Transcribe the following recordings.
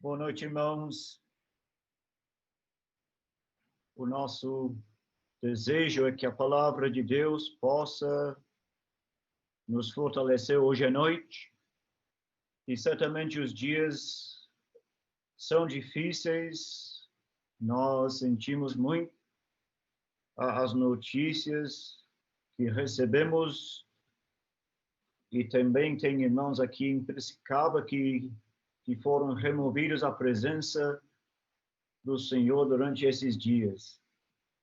Boa noite, irmãos. O nosso desejo é que a palavra de Deus possa nos fortalecer hoje à noite. E certamente os dias são difíceis, nós sentimos muito as notícias que recebemos, e também tem irmãos aqui em Piracicaba que foram removidos à presença do Senhor durante esses dias.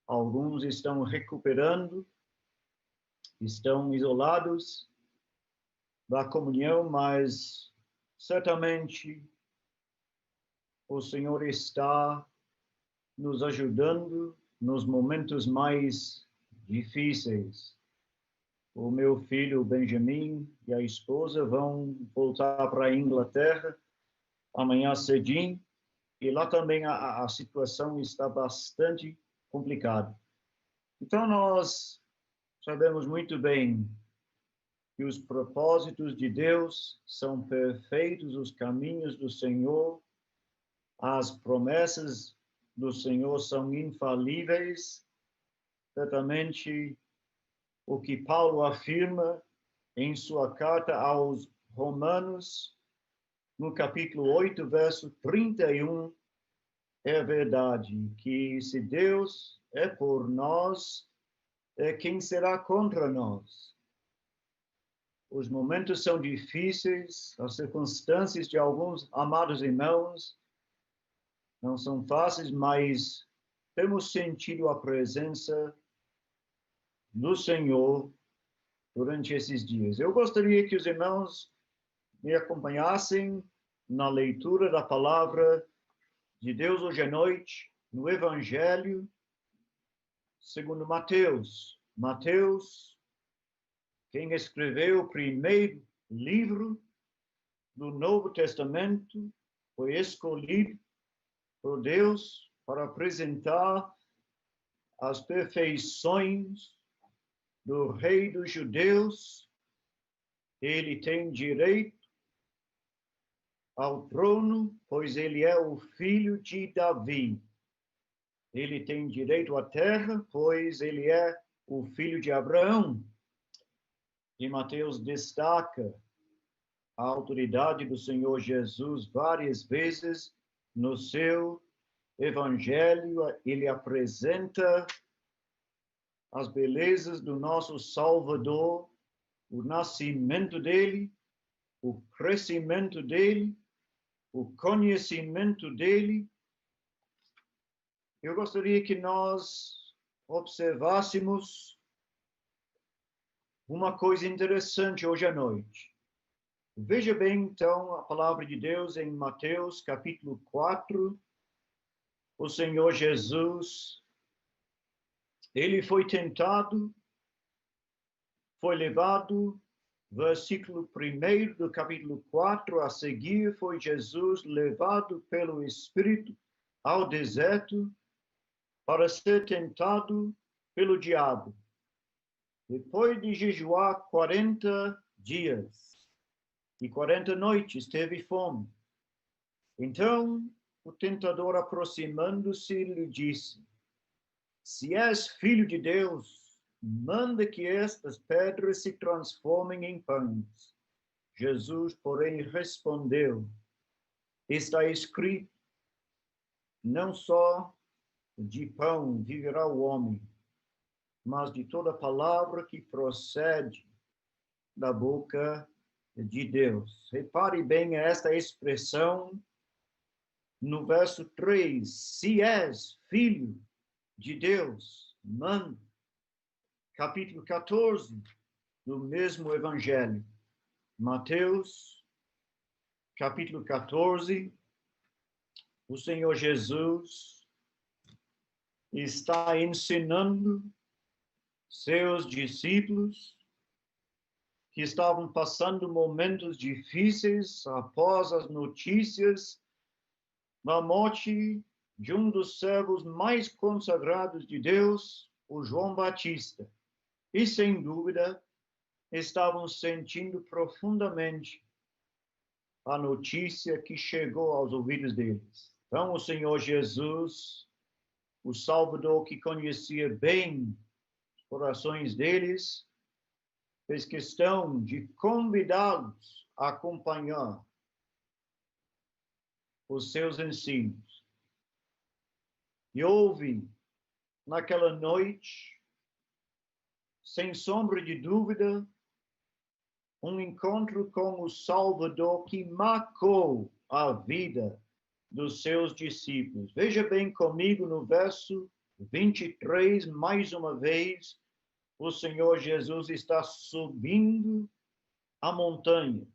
Alguns estão recuperando, estão isolados da comunhão, mas certamente o Senhor está nos ajudando nos momentos mais difíceis. O meu filho Benjamin e a esposa vão voltar para a Inglaterra amanhã cedinho, e lá também a situação está bastante complicada. Então nós sabemos muito bem que os propósitos de Deus são perfeitos, os caminhos do Senhor, as promessas do Senhor são infalíveis. Certamente o que Paulo afirma em sua carta aos Romanos, no capítulo 8, verso 31, é verdade, que se Deus é por nós, quem será contra nós? Os momentos são difíceis, as circunstâncias de alguns amados irmãos não são fáceis, mas temos sentido a presença do Senhor durante esses dias. Eu gostaria que os irmãos me acompanhassem na leitura da palavra de Deus hoje à noite, no Evangelho segundo Mateus. Mateus, quem escreveu o primeiro livro do Novo Testamento, foi escolhido por Deus para apresentar as perfeições do Rei dos Judeus. Ele tem direito ao trono, pois ele é o filho de Davi. Ele tem direito à terra, pois ele é o filho de Abraão. E Mateus destaca a autoridade do Senhor Jesus várias vezes no seu evangelho. Ele apresenta as belezas do nosso Salvador, o nascimento dele, o crescimento dele, o conhecimento dele. Eu gostaria que nós observássemos uma coisa interessante hoje à noite. Veja bem, então, a palavra de Deus em Mateus, capítulo 4. O Senhor Jesus, ele foi tentado, foi levado, versículo 1 do capítulo 4, a seguir foi Jesus levado pelo Espírito ao deserto para ser tentado pelo diabo. Depois de jejuar 40 dias e 40 noites, teve fome. Então, o tentador, aproximando-se, lhe disse: se és filho de Deus, manda que estas pedras se transformem em pães. Jesus, porém, respondeu: está escrito, não só de pão viverá o homem, mas de toda palavra que procede da boca de Deus. Repare bem esta expressão no verso 3, se és filho de Deus, manda. Capítulo 14 do mesmo evangelho. Mateus, capítulo 14, o Senhor Jesus está ensinando seus discípulos que estavam passando momentos difíceis após as notícias da morte de um dos servos mais consagrados de Deus, o João Batista. E, sem dúvida, estavam sentindo profundamente a notícia que chegou aos ouvidos deles. Então, o Senhor Jesus, o Salvador que conhecia bem os corações deles, fez questão de convidá-los a acompanhar os seus ensinos. E houve, naquela noite, sem sombra de dúvida, um encontro com o Salvador que marcou a vida dos seus discípulos. Veja bem comigo no verso 23, mais uma vez, o Senhor Jesus está subindo a montanha.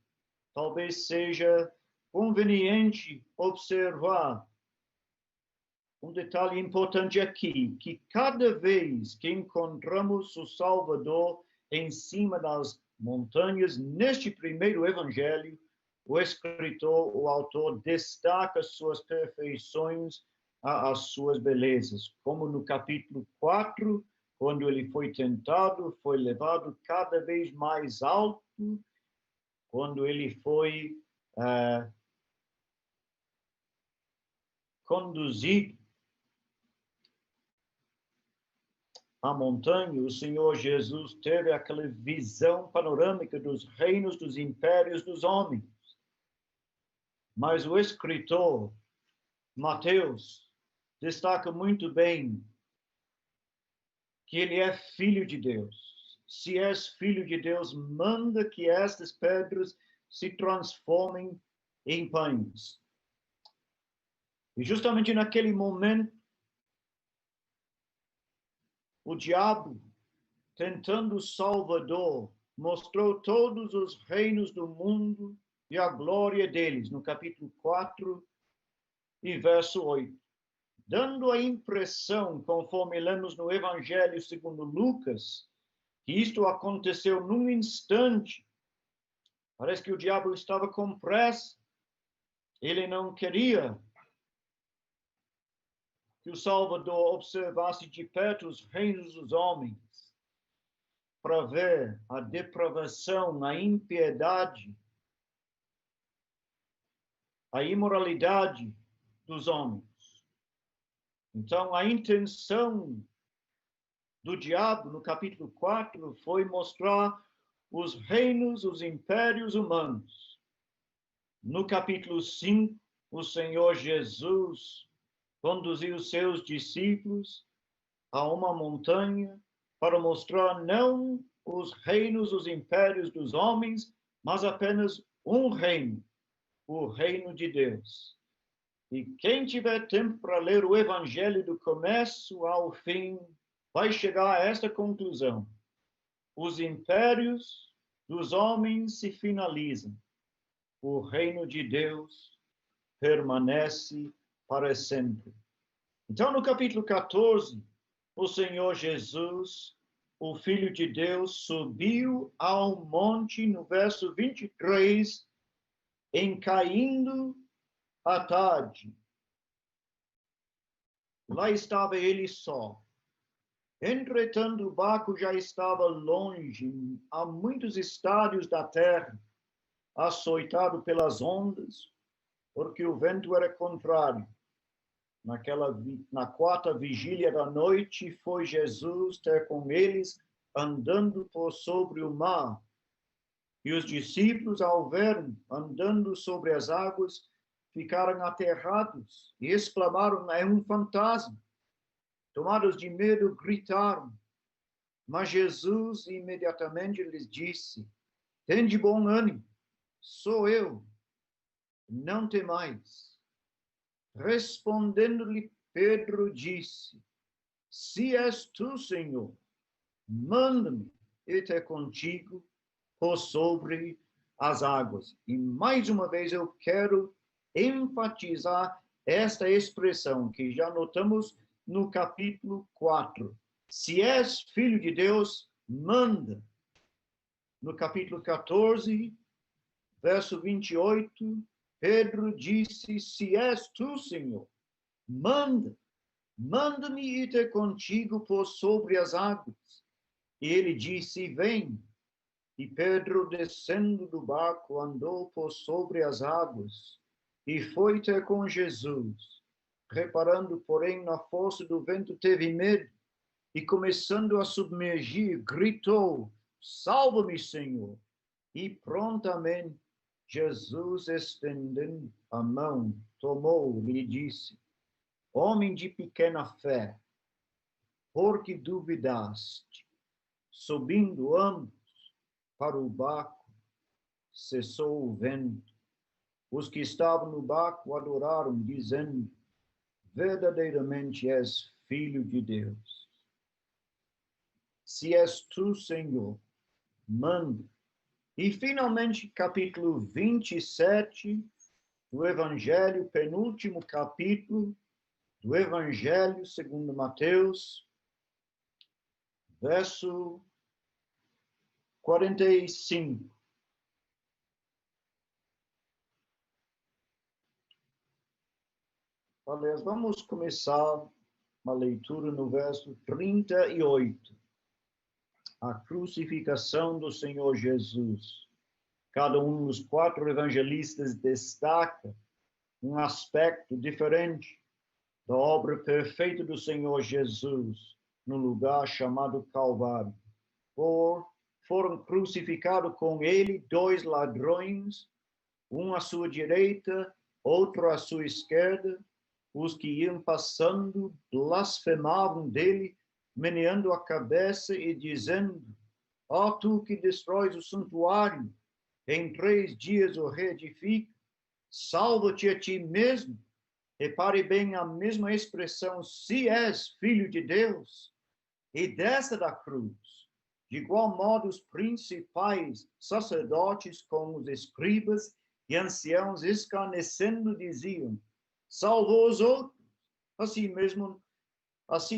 Talvez seja conveniente observar um detalhe importante aqui, que cada vez que encontramos o Salvador em cima das montanhas, neste primeiro evangelho, o escritor, o autor, destaca suas perfeições, as suas belezas, como no capítulo 4, quando ele foi tentado, foi levado cada vez mais alto, quando ele foi conduzido à montanha, o Senhor Jesus teve aquela visão panorâmica dos reinos, dos impérios dos homens. Mas o escritor, Mateus, destaca muito bem que ele é filho de Deus. Se és filho de Deus, manda que estas pedras se transformem em pães. E justamente naquele momento, o diabo, tentando o Salvador, mostrou todos os reinos do mundo e a glória deles, no capítulo 4 e verso 8. Dando a impressão, conforme lemos no Evangelho segundo Lucas, que isto aconteceu num instante. Parece que o diabo estava com pressa. Ele não queria que o Salvador observasse de perto os reinos dos homens, para ver a depravação, a impiedade, a imoralidade dos homens. Então, a intenção do diabo, no capítulo 4, foi mostrar os reinos, os impérios humanos. No capítulo 5, o Senhor Jesus conduziu seus discípulos a uma montanha para mostrar não os reinos, os impérios dos homens, mas apenas um reino, o reino de Deus. E quem tiver tempo para ler o Evangelho do começo ao fim, vai chegar a esta conclusão. Os impérios dos homens se finalizam. O reino de Deus permanece para sempre. Então, no capítulo 14, o Senhor Jesus, o Filho de Deus, subiu ao monte, no verso 23, em caindo a tarde. Lá estava ele só. Entretanto, o barco já estava longe, a muitos estádios da terra, açoitado pelas ondas, porque o vento era contrário. Na quarta vigília da noite, foi Jesus ter com eles, andando por sobre o mar. E os discípulos, ao verem andando sobre as águas, ficaram aterrados e exclamaram: é um fantasma. Tomados de medo, gritaram. Mas Jesus imediatamente lhes disse: tende bom ânimo, sou eu, não temais. Respondendo-lhe Pedro disse: se és tu, Senhor, manda-me ir ter contigo por sobre as águas. E mais uma vez eu quero enfatizar esta expressão que já notamos no capítulo 4. Se és filho de Deus, manda. No capítulo 14, verso 28, Pedro disse: se és tu, Senhor, manda-me ir ter contigo por sobre as águas. E ele disse: vem. E Pedro, descendo do barco, andou por sobre as águas e foi ter com Jesus. Reparando, porém, na força do vento, teve medo e, começando a submergir, gritou: Salva-me, Senhor! E prontamente Jesus, estendendo a mão, tomou-o e disse: Homem de pequena fé, por que duvidaste? Subindo ambos para o barco, cessou o vento. Os que estavam no barco adoraram, dizendo: Verdadeiramente és filho de Deus. Se és tu, Senhor, manda. E finalmente, capítulo 27 do Evangelho, penúltimo capítulo do Evangelho segundo Mateus, verso 45. Aliás, vamos começar a leitura no verso 38. A crucificação do Senhor Jesus. Cada um dos 4 evangelistas destaca um aspecto diferente da obra perfeita do Senhor Jesus no lugar chamado Calvário. Foram crucificados com ele 2 ladrões, um à sua direita, outro à sua esquerda. Os que iam passando blasfemavam dele, meneando a cabeça e dizendo: Ó tu que destróis o santuário, em 3 dias o reedifica, salva-te a ti mesmo. Repare bem a mesma expressão, se és filho de Deus, e desça da cruz. De igual modo, os principais sacerdotes, com os escribas e anciãos, escarnecendo, diziam: Salvou os outros, assim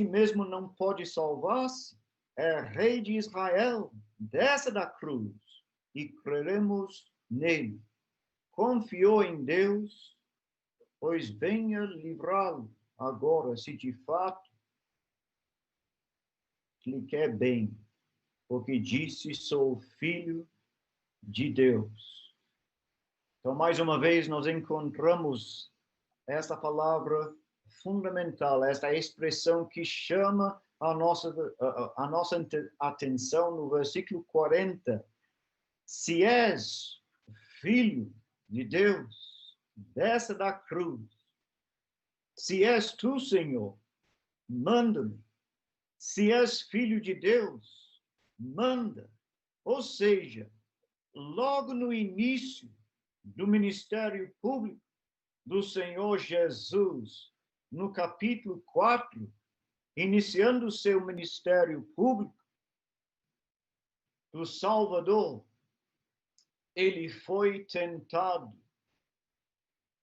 mesmo não pode salvar-se. É rei de Israel, desça da cruz e creremos nele. Confiou em Deus, pois venha livrá-lo agora, se de fato lhe quer bem, porque disse: sou filho de Deus. Então, mais uma vez, nós encontramos esta palavra fundamental, esta expressão que chama a nossa atenção no versículo 40. Se és filho de Deus, desça da cruz. Se és tu, Senhor, manda-me. Se és filho de Deus, manda. Ou seja, logo no início do ministério público do Senhor Jesus, no capítulo 4, iniciando o seu ministério público do Salvador, ele foi tentado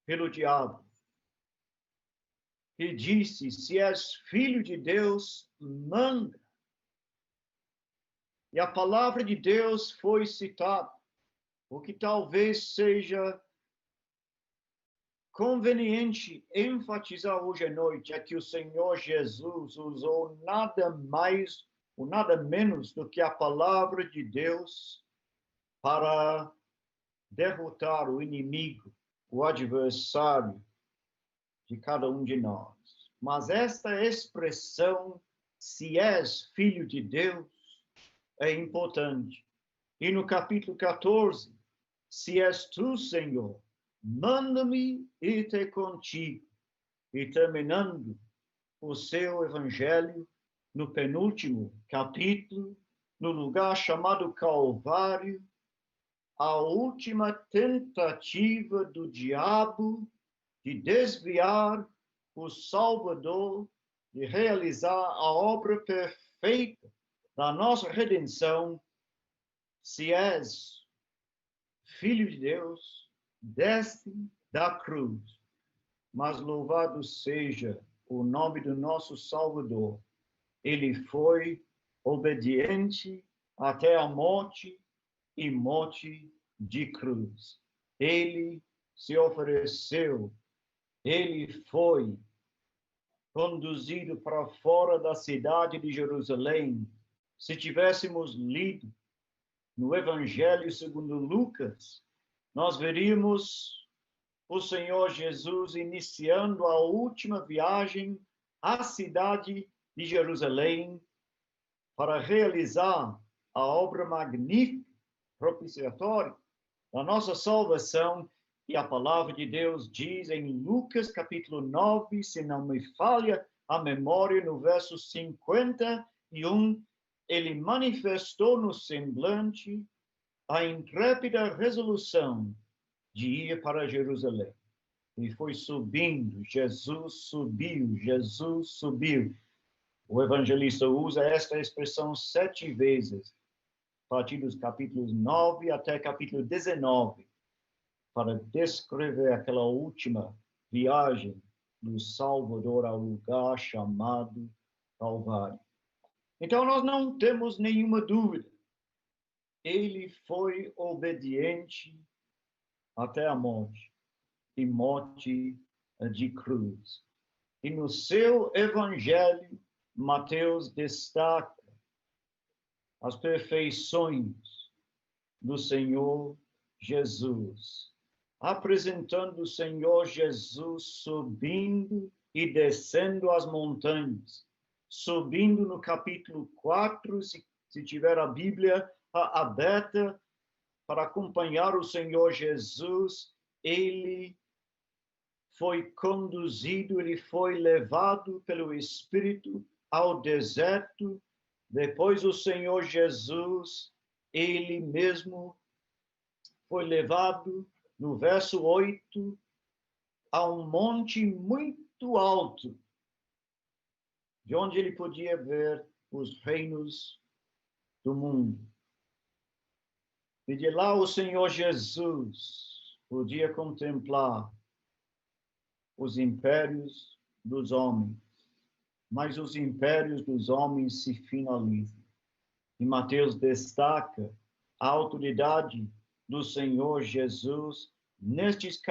pelo diabo. E disse: se és filho de Deus, manda. E a palavra de Deus foi citada, o que talvez seja conveniente enfatizar hoje à noite é que o Senhor Jesus usou nada mais ou nada menos do que a palavra de Deus para derrotar o inimigo, o adversário de cada um de nós. Mas esta expressão, se és filho de Deus, é importante. E no capítulo 14, se és tu, Senhor, manda-me ir ter contigo. E terminando o seu evangelho, no penúltimo capítulo, no lugar chamado Calvário, a última tentativa do diabo de desviar o Salvador, de realizar a obra perfeita da nossa redenção. Se és filho de Deus, desce da cruz. Mas louvado seja o nome do nosso Salvador. Ele foi obediente até a morte e morte de cruz. Ele se ofereceu, ele foi conduzido para fora da cidade de Jerusalém. Se tivéssemos lido no Evangelho segundo Lucas, nós veríamos o Senhor Jesus iniciando a última viagem à cidade de Jerusalém para realizar a obra magnífica, propiciatória, da nossa salvação. E a palavra de Deus diz em Lucas capítulo 9, se não me falha a memória, no verso 51, ele manifestou no semblante a intrépida resolução de ir para Jerusalém. E foi subindo, Jesus subiu, Jesus subiu. O evangelista usa esta expressão 7 vezes, a partir dos capítulos 9 até capítulo 19, para descrever aquela última viagem do Salvador ao lugar chamado Calvário. Então, nós não temos nenhuma dúvida. Ele foi obediente até a morte, e morte de cruz. E no seu evangelho, Mateus destaca as perfeições do Senhor Jesus, apresentando o Senhor Jesus subindo e descendo as montanhas, subindo no capítulo 4, se tiver a Bíblia aberta, para acompanhar o Senhor Jesus, ele foi conduzido, ele foi levado pelo Espírito ao deserto. Depois o Senhor Jesus, ele mesmo foi levado, no verso 8, a um monte muito alto, de onde ele podia ver os reinos do mundo. E de lá o Senhor Jesus podia contemplar os impérios dos homens, mas os impérios dos homens se finalizam. E Mateus destaca a autoridade do Senhor Jesus nestes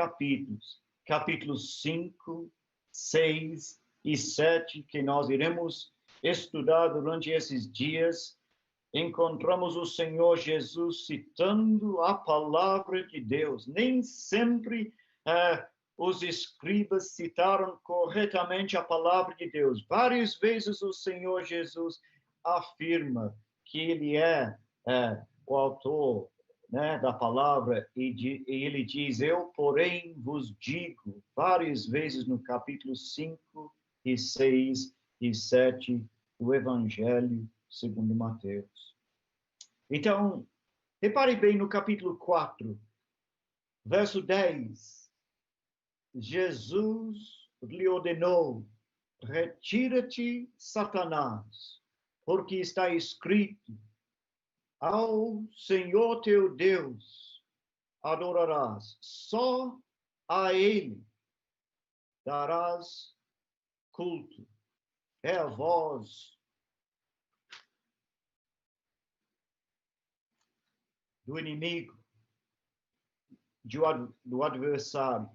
capítulos 5, 6 e 7, que nós iremos estudar durante esses dias. Encontramos o Senhor Jesus citando a palavra de Deus. Nem sempre os escribas citaram corretamente a palavra de Deus. Várias vezes o Senhor Jesus afirma que ele é o autor, né, da palavra, e ele diz: eu, porém, vos digo, várias vezes no capítulo 5 e 6 e 7 do Evangelho segundo Mateus. Então, repare bem no capítulo 4, verso 10. Jesus lhe ordenou: retira-te, Satanás, porque está escrito: ao Senhor teu Deus adorarás, só a ele darás culto. É a voz do inimigo, do adversário.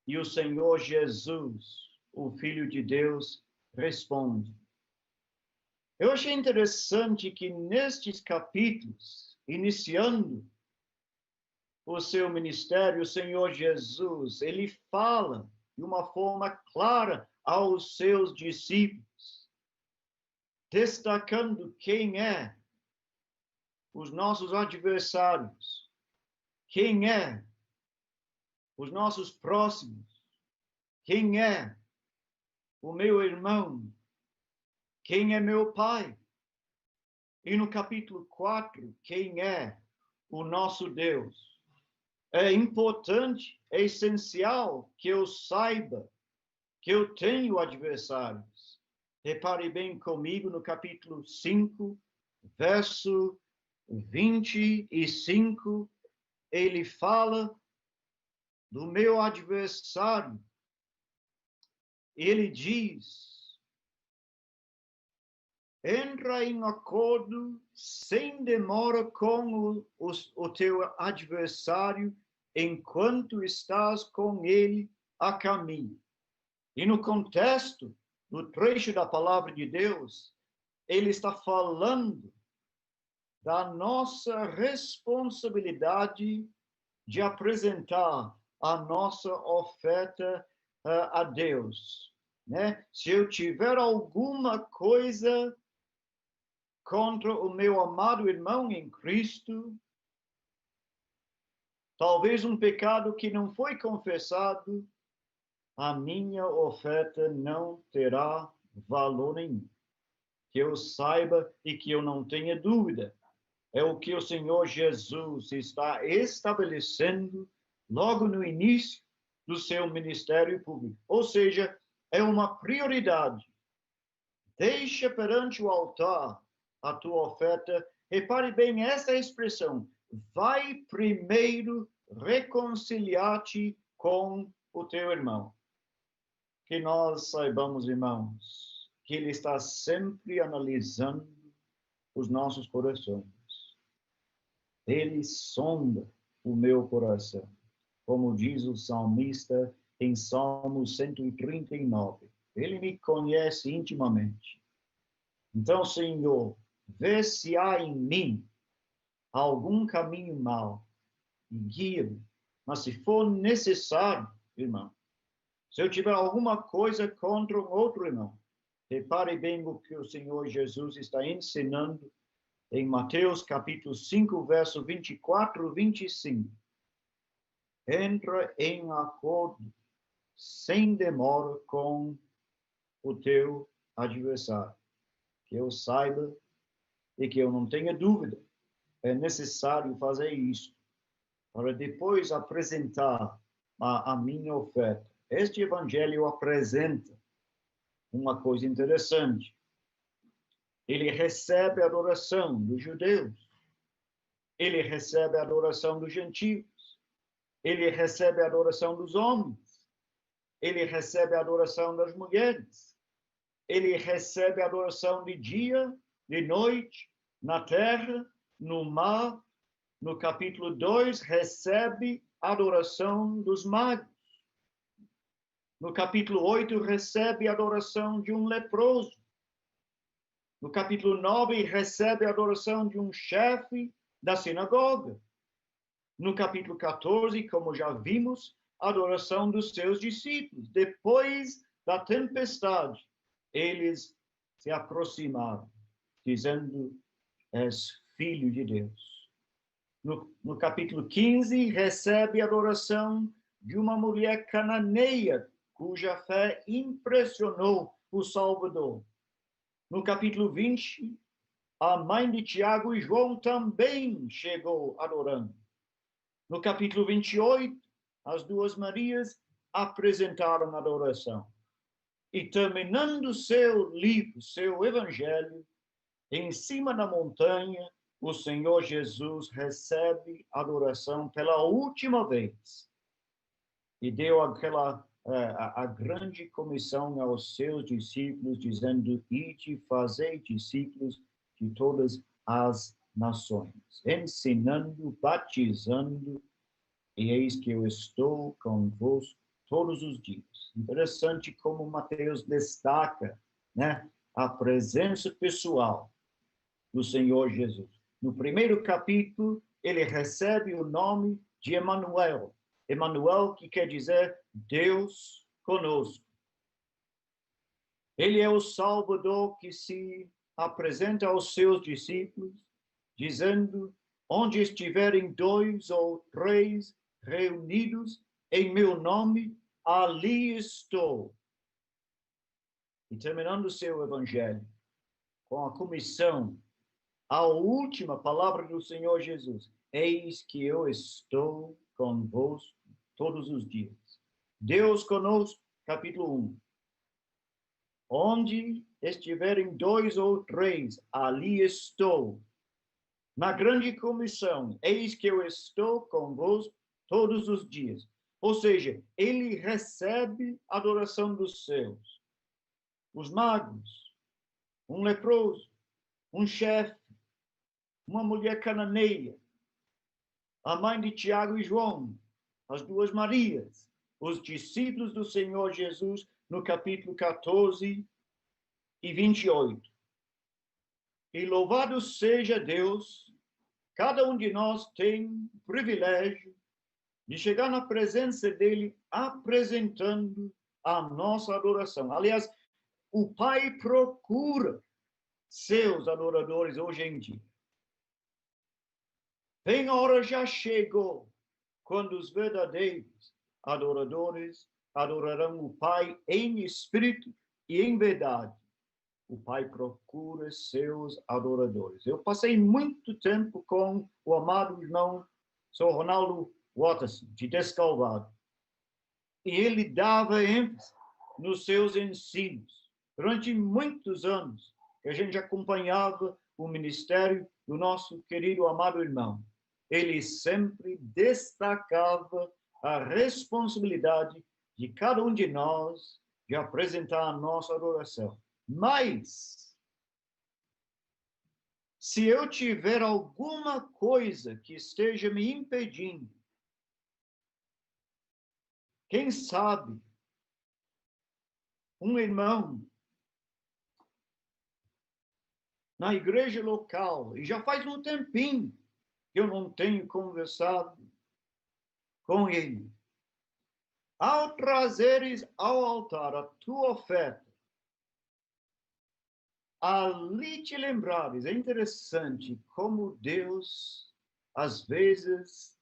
E o Senhor Jesus, o Filho de Deus, responde. Eu achei interessante que nestes capítulos, iniciando o seu ministério, o Senhor Jesus, ele fala de uma forma clara aos seus discípulos, destacando quem é os nossos adversários, quem é os nossos próximos, quem é o meu irmão, quem é meu pai. E no capítulo 4, quem é o nosso Deus. É importante, é essencial que eu saiba que eu tenho adversários. Repare bem comigo no capítulo 5, verso 25, ele fala do meu adversário. Ele diz: entra em acordo sem demora com o teu adversário enquanto estás com ele a caminho. E no contexto, no trecho da palavra de Deus, ele está falando da nossa responsabilidade de apresentar a nossa oferta a Deus, né? Se eu tiver alguma coisa contra o meu amado irmão em Cristo, talvez um pecado que não foi confessado, a minha oferta não terá valor nenhum. Que eu saiba e que eu não tenha dúvida. É o que o Senhor Jesus está estabelecendo logo no início do seu ministério público. Ou seja, é uma prioridade. Deixa perante o altar a tua oferta. Repare bem essa expressão. Vai primeiro reconciliar-te com o teu irmão. Que nós saibamos, irmãos, que Ele está sempre analisando os nossos corações. Ele sonda o meu coração, como diz o salmista em Salmo 139. Ele me conhece intimamente. Então, Senhor, vê se há em mim algum caminho mau e guia-me. Mas se for necessário, irmão, se eu tiver alguma coisa contra um outro irmão, repare bem o que o Senhor Jesus está ensinando em Mateus capítulo 5, verso 24 e 25. Entra em acordo sem demora com o teu adversário. Que eu saiba e que eu não tenha dúvida. É necessário fazer isso para depois apresentar a minha oferta. Este evangelho apresenta uma coisa interessante. Ele recebe a adoração dos judeus. Ele recebe a adoração dos gentios. Ele recebe a adoração dos homens. Ele recebe a adoração das mulheres. Ele recebe a adoração de dia, de noite, na terra, no mar. No capítulo 2, recebe a adoração dos magos. No capítulo 8, recebe a adoração de um leproso. No capítulo 9, recebe a adoração de um chefe da sinagoga. No capítulo 14, como já vimos, a adoração dos seus discípulos. Depois da tempestade, eles se aproximaram, dizendo, és filho de Deus. No capítulo 15, recebe a adoração de uma mulher cananeia, cuja fé impressionou o Salvador. No capítulo 20, a mãe de Tiago e João também chegou adorando. No capítulo 28, as duas Marias apresentaram adoração. E terminando seu livro, seu evangelho, em cima da montanha, o Senhor Jesus recebe adoração pela última vez. E deu a grande comissão aos seus discípulos, dizendo, ide fazei discípulos de todas as nações, ensinando, batizando, e eis que eu estou convosco todos os dias. Interessante como Mateus destaca, né, a presença pessoal do Senhor Jesus. No primeiro capítulo, ele recebe o nome de Emanuel. Emanuel, que quer dizer Deus conosco. Ele é o Salvador que se apresenta aos seus discípulos, dizendo, onde estiverem 2 ou 3 reunidos em meu nome, ali estou. E terminando o seu evangelho, com a comissão, a última palavra do Senhor Jesus, eis que eu estou convosco todos os dias. Deus conosco, capítulo 1. Onde estiverem 2 ou 3, ali estou. Na grande comissão, eis que eu estou convosco todos os dias. Ou seja, ele recebe a adoração dos seus. Os magos, um leproso, um chefe, uma mulher cananeia, a mãe de Tiago e João, as duas Marias, os discípulos do Senhor Jesus, no capítulo 14 e 28. E louvado seja Deus, cada um de nós tem o privilégio de chegar na presença dele apresentando a nossa adoração. Aliás, o Pai procura seus adoradores hoje em dia. Bem, a hora já chegou quando os verdadeiros adoradores adorarão o Pai em espírito e em verdade. O Pai procura seus adoradores. Eu passei muito tempo com o amado irmão Sr. Ronaldo Watterson, de Descalvado. E ele dava ênfase nos seus ensinos. Durante muitos anos, que a gente acompanhava o ministério do nosso querido amado irmão, ele sempre destacava a responsabilidade de cada um de nós de apresentar a nossa adoração. Mas, se eu tiver alguma coisa que esteja me impedindo, quem sabe, um irmão na igreja local, e já faz um tempinho que eu não tenho conversado com ele, ao trazeres ao altar a tua oferta, ali te lembrares, é interessante como Deus, às vezes,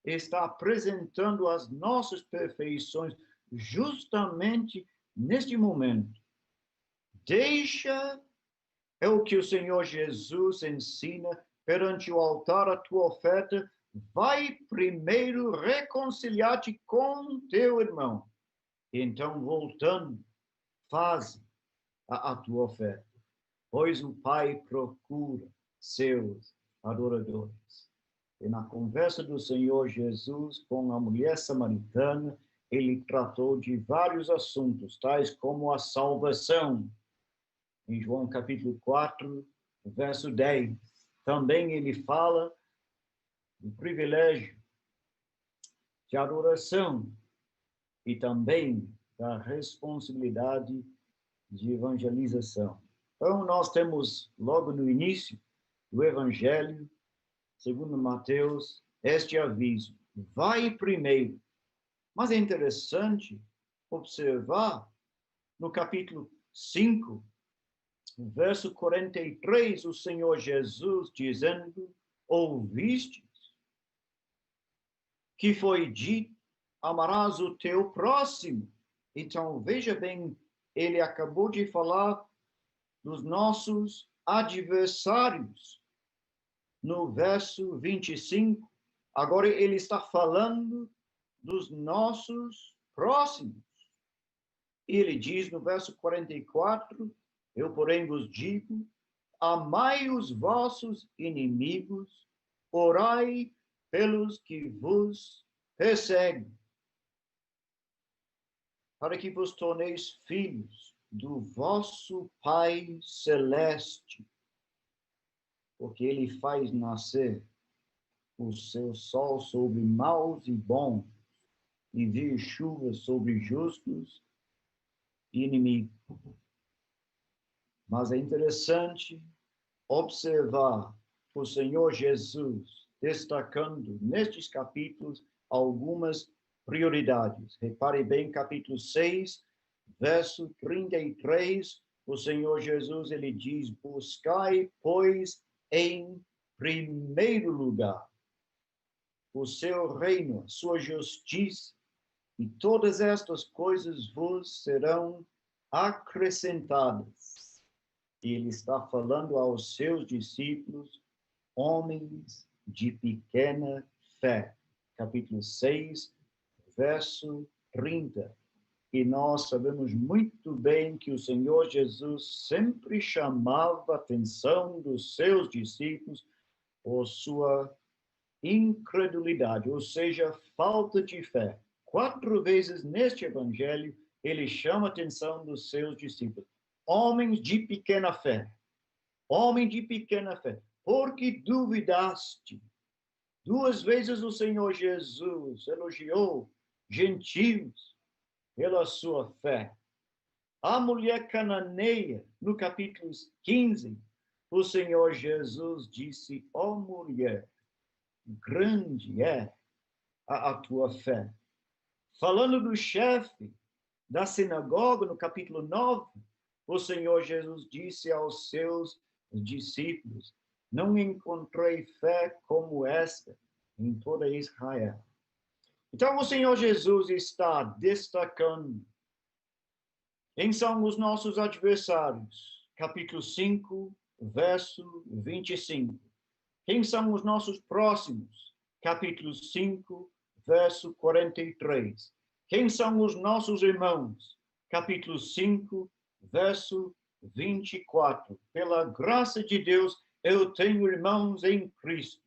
está apresentando as nossas perfeições justamente neste momento. Deixa, é o que o Senhor Jesus ensina, perante o altar a tua oferta, vai primeiro reconciliar-te com teu irmão. Então, voltando, faz a tua oferta. Pois o Pai procura seus adoradores. E na conversa do Senhor Jesus com a mulher samaritana, ele tratou de vários assuntos, tais como a salvação. Em João capítulo 4, verso 10. Também ele fala do privilégio de adoração e também da responsabilidade de evangelização. Então, nós temos logo no início do Evangelho, segundo Mateus, este aviso: vai primeiro. Mas é interessante observar no capítulo 5, verso 43, o Senhor Jesus dizendo: ouvistes que foi dito, amarás o teu próximo. Então, veja bem, ele acabou de falar dos nossos adversários, no verso 25. Agora ele está falando dos nossos próximos. E ele diz no verso 44, eu, porém, vos digo, amai os vossos inimigos, orai pelos que vos perseguem, para que vos torneis filhos do vosso Pai Celeste, porque ele faz nascer o seu sol sobre maus e bons, e vir chuva sobre justos e inimigos. Mas é interessante observar o Senhor Jesus destacando nestes capítulos algumas prioridades. Repare bem, capítulo 6, verso 33, o Senhor Jesus, ele diz: buscai, pois, em primeiro lugar o seu reino, a sua justiça, e todas estas coisas vos serão acrescentadas. E ele está falando aos seus discípulos, homens de pequena fé. Capítulo 6, verso 30. E nós sabemos muito bem que o Senhor Jesus sempre chamava a atenção dos seus discípulos por sua incredulidade, ou seja, falta de fé. 4 vezes neste evangelho, ele chama a atenção dos seus discípulos. Homens de pequena fé. Homem de pequena fé. Porque duvidaste? 2 vezes o Senhor Jesus elogiou gentios pela sua fé. A mulher cananeia, no capítulo 15, o Senhor Jesus disse: ó mulher, grande é a tua fé. Falando do chefe da sinagoga, no capítulo 9, o Senhor Jesus disse aos seus discípulos: não encontrei fé como esta em toda Israel. Então, o Senhor Jesus está destacando quem são os nossos adversários. Capítulo 5, verso 25. Quem são os nossos próximos? Capítulo 5, verso 43. Quem são os nossos irmãos? Capítulo 5, verso 24. Pela graça de Deus, eu tenho irmãos em Cristo.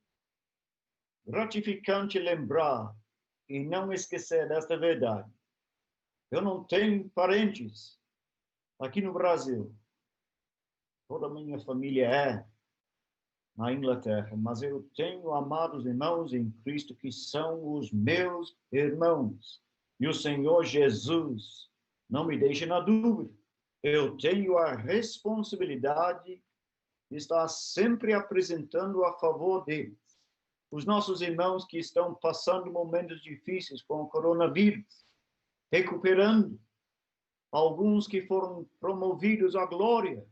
Gratificante lembrar e não esquecer desta verdade. Eu não tenho parentes aqui no Brasil. Toda a minha família é na Inglaterra, mas eu tenho amados irmãos em Cristo que são os meus irmãos. E o Senhor Jesus não me deixa na dúvida. Eu tenho a responsabilidade de estar sempre apresentando a favor deles. Os nossos irmãos que estão passando momentos difíceis com o coronavírus, recuperando, alguns que foram promovidos à glória,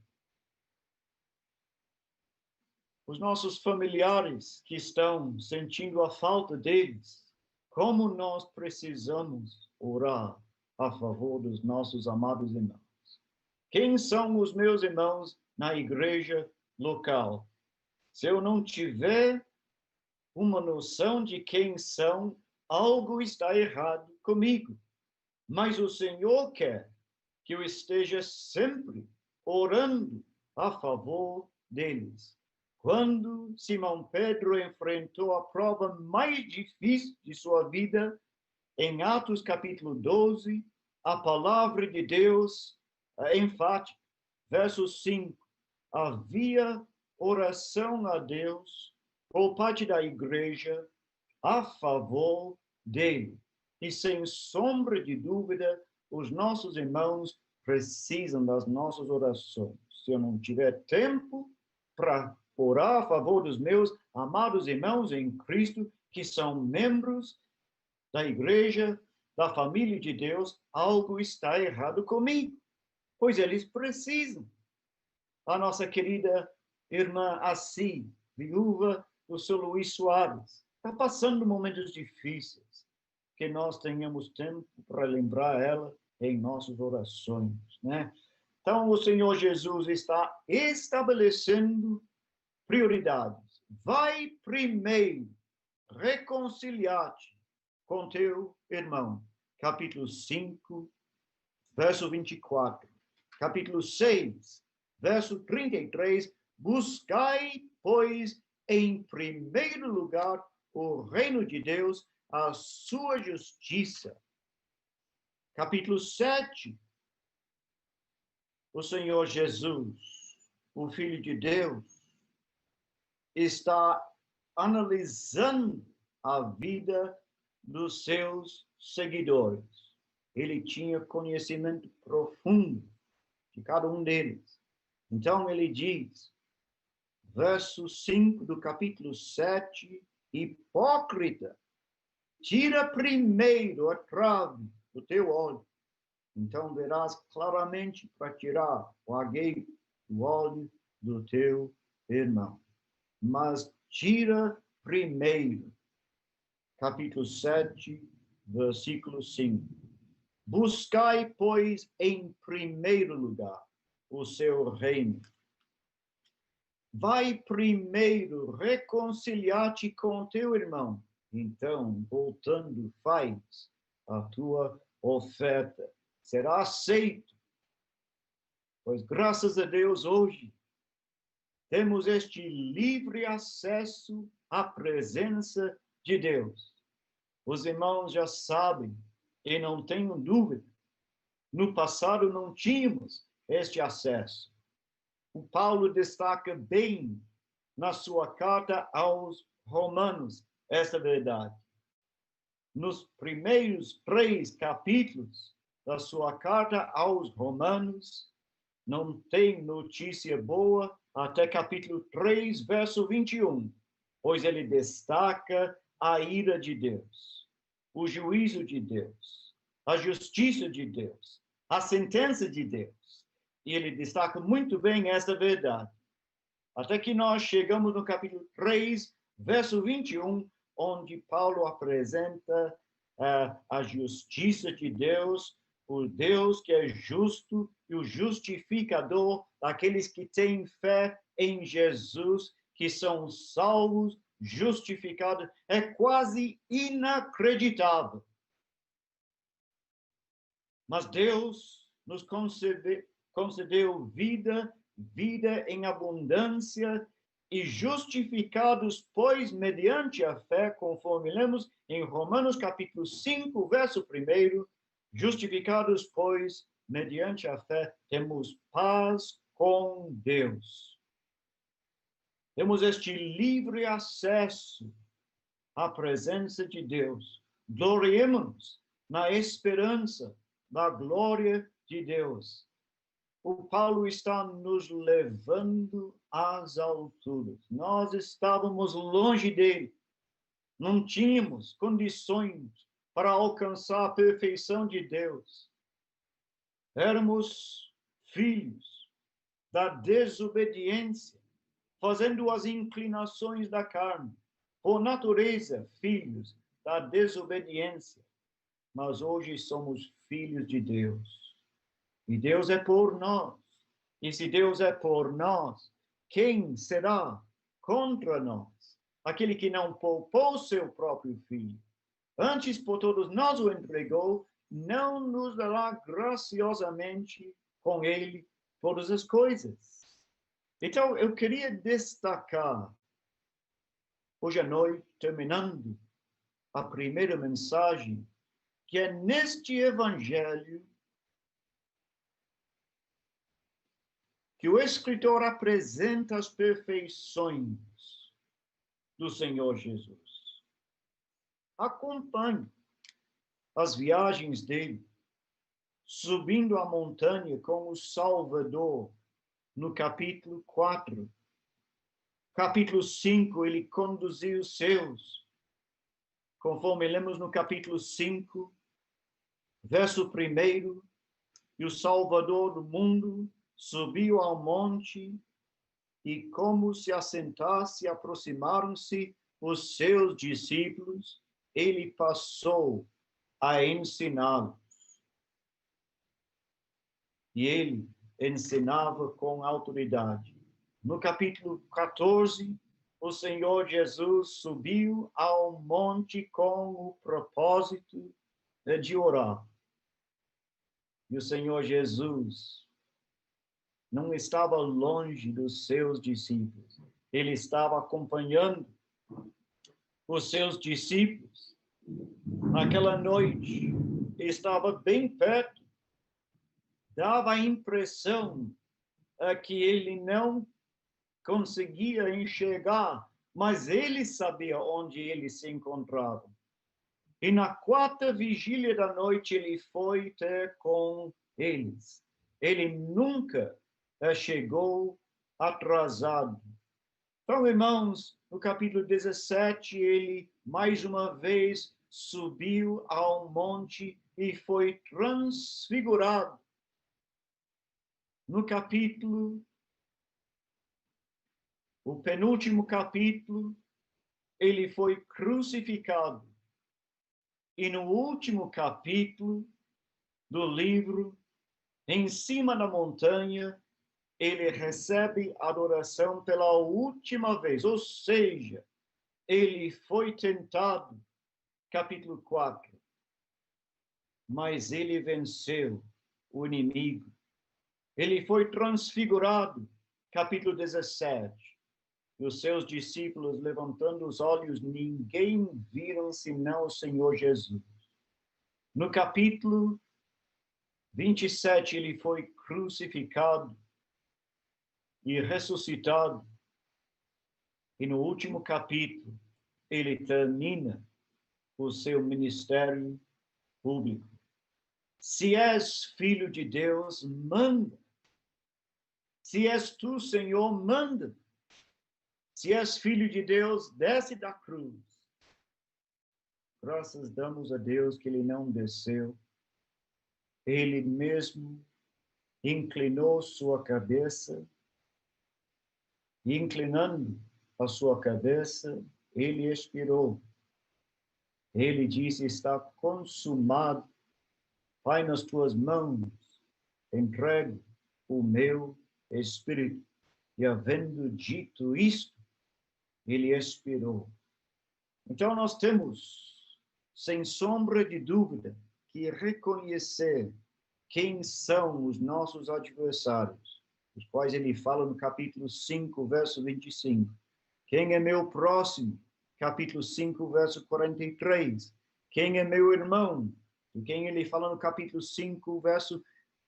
os nossos familiares que estão sentindo a falta deles, como nós precisamos orar a favor dos nossos amados irmãos. Quem são os meus irmãos na igreja local? Se eu não tiver uma noção de quem são, algo está errado comigo. Mas o Senhor quer que eu esteja sempre orando a favor deles. Quando Simão Pedro enfrentou a prova mais difícil de sua vida, em Atos capítulo 12, a palavra de Deus é enfática. Verso 5, havia oração a Deus por parte da igreja a favor dele. E sem sombra de dúvida, os nossos irmãos precisam das nossas orações. Se eu não tiver tempo para orar a favor dos meus amados irmãos em Cristo, que são membros da igreja, da família de Deus, algo está errado comigo, pois eles precisam. A nossa querida irmã Assi, viúva do Sr. Luiz Soares, está passando momentos difíceis, que nós tenhamos tempo para lembrar ela em nossas orações, né? Então, o Senhor Jesus está estabelecendo prioridades. Vai primeiro reconciliar-te com teu irmão. Capítulo 5, verso 24. Capítulo 6, verso 33. Buscai, pois, em primeiro lugar o reino de Deus, a sua justiça. Capítulo 7. O Senhor Jesus, o Filho de Deus, está analisando a vida dos seus seguidores. Ele tinha conhecimento profundo de cada um deles. Então ele diz, verso 5 do capítulo 7, hipócrita, tira primeiro a trave do teu olho, então verás claramente para tirar o agueiro do olho do teu irmão. Mas tira primeiro, capítulo 7, versículo 5. Buscai, pois, em primeiro lugar o seu reino. Vai primeiro reconciliar-te com teu irmão. Então, voltando, faz a tua oferta. Será aceito. Pois, graças a Deus, hoje, temos este livre acesso à presença de Deus. Os irmãos já sabem, e não tenho dúvida, no passado não tínhamos este acesso. O Paulo destaca bem na sua carta aos Romanos esta verdade. Nos primeiros 3 capítulos da sua carta aos Romanos, não tem notícia boa até capítulo 3, verso 21. pois ele destaca a ira de Deus, o juízo de Deus, a justiça de Deus, a sentença de Deus. E ele destaca muito bem essa verdade. Até que nós chegamos no capítulo 3, verso 21, onde Paulo apresenta a justiça de Deus, o Deus que é justo e o justificador daqueles que têm fé em Jesus, que são salvos, justificados. É quase inacreditável. Mas Deus nos concedeu vida em abundância e justificados, pois, mediante a fé, conforme lemos em Romanos capítulo 5, verso 1, justificados, pois, mediante a fé, temos paz com Deus. Temos este livre acesso à presença de Deus. Gloriemos na esperança da glória de Deus. O Paulo está nos levando às alturas. Nós estávamos longe dele. Não tínhamos condições para alcançar a perfeição de Deus. Éramos filhos da desobediência, fazendo as inclinações da carne. Por natureza, filhos da desobediência. Mas hoje somos filhos de Deus. E Deus é por nós. E se Deus é por nós, quem será contra nós? Aquele que não poupou seu próprio filho, antes por todos nós o entregou, não nos dará graciosamente com ele todas as coisas. Então, eu queria destacar, hoje à noite, terminando a primeira mensagem, que é neste evangelho que o escritor apresenta as perfeições do Senhor Jesus. Acompanhe as viagens dele, subindo a montanha com o Salvador, no capítulo 4. Capítulo 5, ele conduziu os seus, conforme lemos no capítulo 5, verso 1, e o Salvador do mundo subiu ao monte, e como se assentasse, aproximaram-se os seus discípulos, ele passou a ensiná-los. E ele ensinava com autoridade. No capítulo 14, o Senhor Jesus subiu ao monte com o propósito de orar. E o Senhor Jesus não estava longe dos seus discípulos. Ele estava acompanhando os seus discípulos. Naquela noite, estava bem perto. Dava a impressão que ele não conseguia enxergar, mas ele sabia onde ele se encontrava. E na quarta vigília da noite, ele foi ter com eles. Ele nunca chegou atrasado. Então, irmãos, no capítulo 17, ele mais uma vez subiu ao monte e foi transfigurado. No capítulo, o penúltimo capítulo, ele foi crucificado. E no último capítulo do livro, em cima da montanha, ele recebe adoração pela última vez, ou seja, ele foi tentado, capítulo 4, mas ele venceu o inimigo. Ele foi transfigurado, capítulo 17, e os seus discípulos, levantando os olhos, ninguém viram senão o Senhor Jesus. No capítulo 27, ele foi crucificado e ressuscitado. E no último capítulo, ele termina o seu ministério público. Se és filho de Deus, manda. Se és tu, Senhor, manda. Se és filho de Deus, desce da cruz. Graças damos a Deus que ele não desceu. Ele mesmo inclinou sua cabeça, e inclinando a sua cabeça, ele expirou. Ele disse, está consumado. Pai, nas tuas mãos, entrego o meu espírito. E havendo dito isto, ele expirou. Então nós temos, sem sombra de dúvida, que reconhecer quem são os nossos adversários, os quais ele fala no capítulo 5, verso 25. Quem é meu próximo? Capítulo 5, verso 43. Quem é meu irmão? De quem ele fala no capítulo 5, verso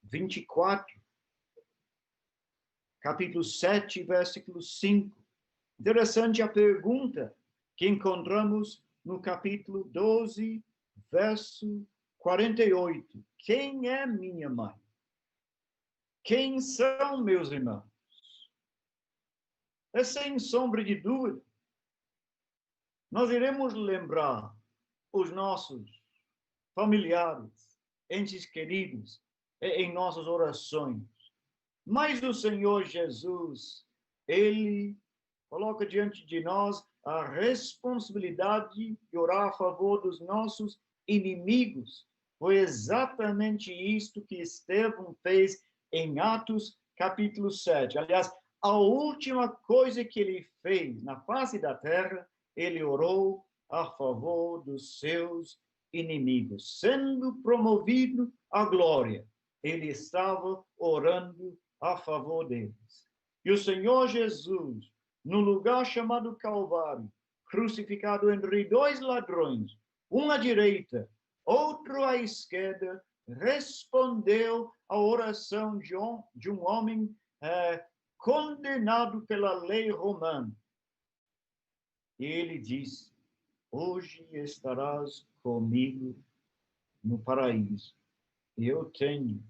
24. Capítulo 7, versículo 5. Interessante a pergunta que encontramos no capítulo 12, verso 48. Quem é minha mãe? Quem são meus irmãos? É sem sombra de dúvida. Nós iremos lembrar os nossos familiares, entes queridos, em nossas orações. Mas o Senhor Jesus, ele coloca diante de nós a responsabilidade de orar a favor dos nossos inimigos. Foi exatamente isto que Estevão fez em Atos, capítulo 7. Aliás, a última coisa que ele fez na face da terra, ele orou a favor dos seus inimigos. Sendo promovido à glória, ele estava orando a favor deles. E o Senhor Jesus, no lugar chamado Calvário, crucificado entre dois ladrões, um à direita, outro à esquerda, respondeu à oração de um homem condenado pela lei romana. E ele disse, hoje estarás comigo no paraíso. E eu tenho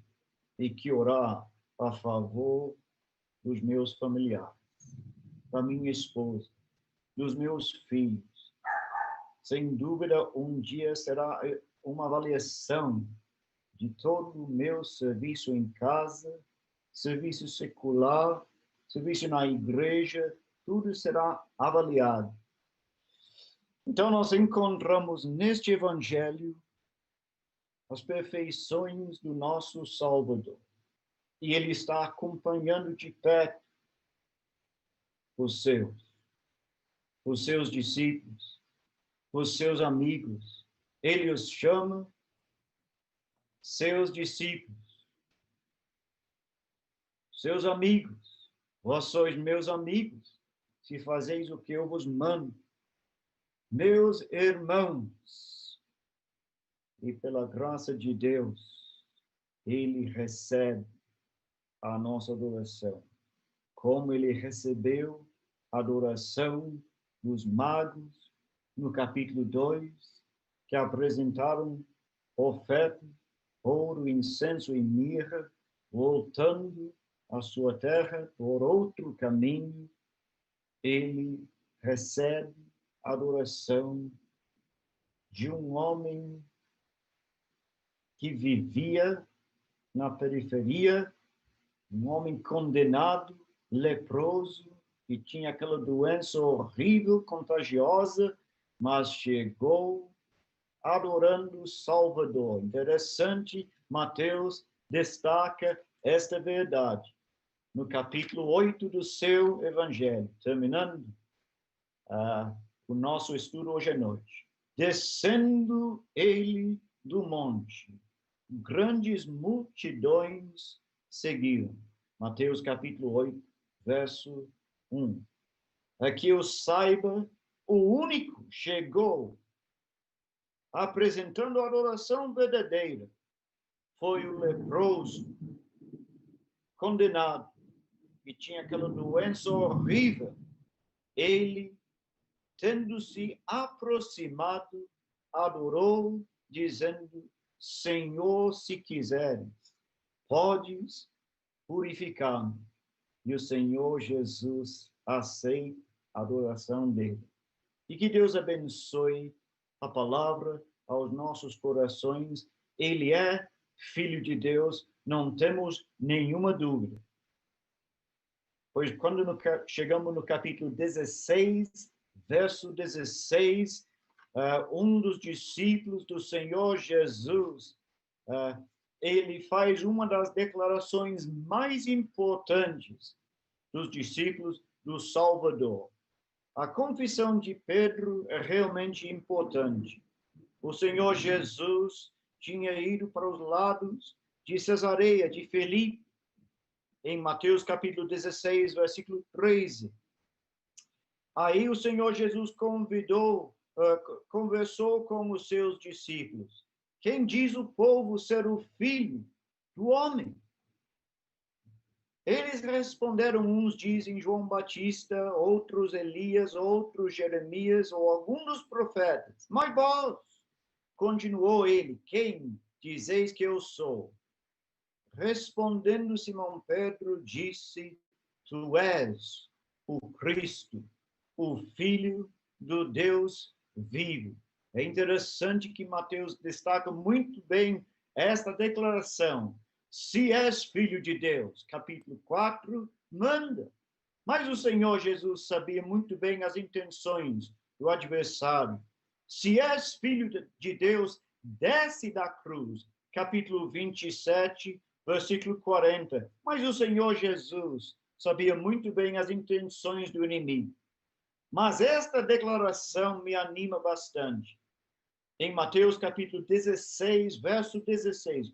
que orar a favor dos meus familiares, da minha esposa, dos meus filhos. Sem dúvida, um dia será uma avaliação de todo o meu serviço em casa, serviço secular, serviço na igreja, tudo será avaliado. Então, nós encontramos neste evangelho as perfeições do nosso Salvador. E ele está acompanhando de perto os seus discípulos, os seus amigos. Ele os chama seus discípulos, seus amigos. Vós sois meus amigos, se fazeis o que eu vos mando. Meus irmãos, e pela graça de Deus, ele recebe a nossa adoração, como ele recebeu a adoração dos magos no capítulo 2, que apresentaram oferta, ouro, incenso e mirra, voltando à sua terra por outro caminho, ele recebe a adoração de um homem que vivia na periferia, um homem condenado, leproso, que tinha aquela doença horrível, contagiosa, mas chegou adorando o Salvador. Interessante, Mateus destaca esta verdade no capítulo 8 do seu Evangelho, terminando o nosso estudo hoje à noite. Descendo ele do monte, grandes multidões seguiram. Mateus capítulo 8, verso 1. Aqui eu saiba, o único chegou apresentando a adoração verdadeira foi o leproso, condenado, que tinha aquela doença horrível. Ele, tendo-se aproximado, adorou, dizendo, Senhor, se quiseres, podes purificar-me. E o Senhor Jesus aceita a adoração dele. E que Deus abençoe a palavra aos nossos corações. Ele é Filho de Deus, não temos nenhuma dúvida. Pois quando chegamos no capítulo 16, verso 16, um dos discípulos do Senhor Jesus, ele faz uma das declarações mais importantes dos discípulos do Salvador. A confissão de Pedro é realmente importante. O Senhor Jesus tinha ido para os lados de Cesareia, de Filipe, em Mateus capítulo 16, versículo 13. Aí o Senhor Jesus conversou com os seus discípulos. Quem diz o povo ser o filho do homem? Eles responderam, uns dizem João Batista, outros Elias, outros Jeremias ou algum dos profetas. Mas vós, continuou ele, quem dizeis que eu sou? Respondendo Simão Pedro, disse, tu és o Cristo, o Filho do Deus vivo. É interessante que Mateus destaca muito bem esta declaração. Se és filho de Deus, capítulo 4, manda. Mas o Senhor Jesus sabia muito bem as intenções do adversário. Se és filho de Deus, desce da cruz, capítulo 27, versículo 40. Mas o Senhor Jesus sabia muito bem as intenções do inimigo. Mas esta declaração me anima bastante. Em Mateus capítulo 16, verso 16,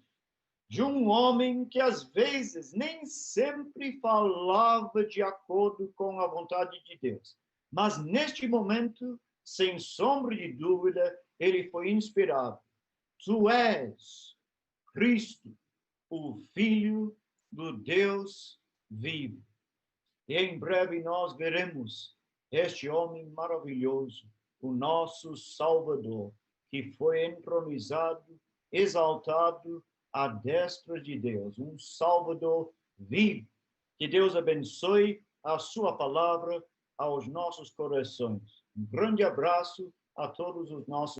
de um homem que às vezes nem sempre falava de acordo com a vontade de Deus. Mas neste momento, sem sombra de dúvida, ele foi inspirado. Tu és Cristo, o Filho do Deus vivo. E em breve nós veremos este homem maravilhoso, o nosso Salvador, que foi entronizado, exaltado à destra de Deus, um Salvador vivo. Que Deus abençoe a sua palavra aos nossos corações. Um grande abraço a todos os nossos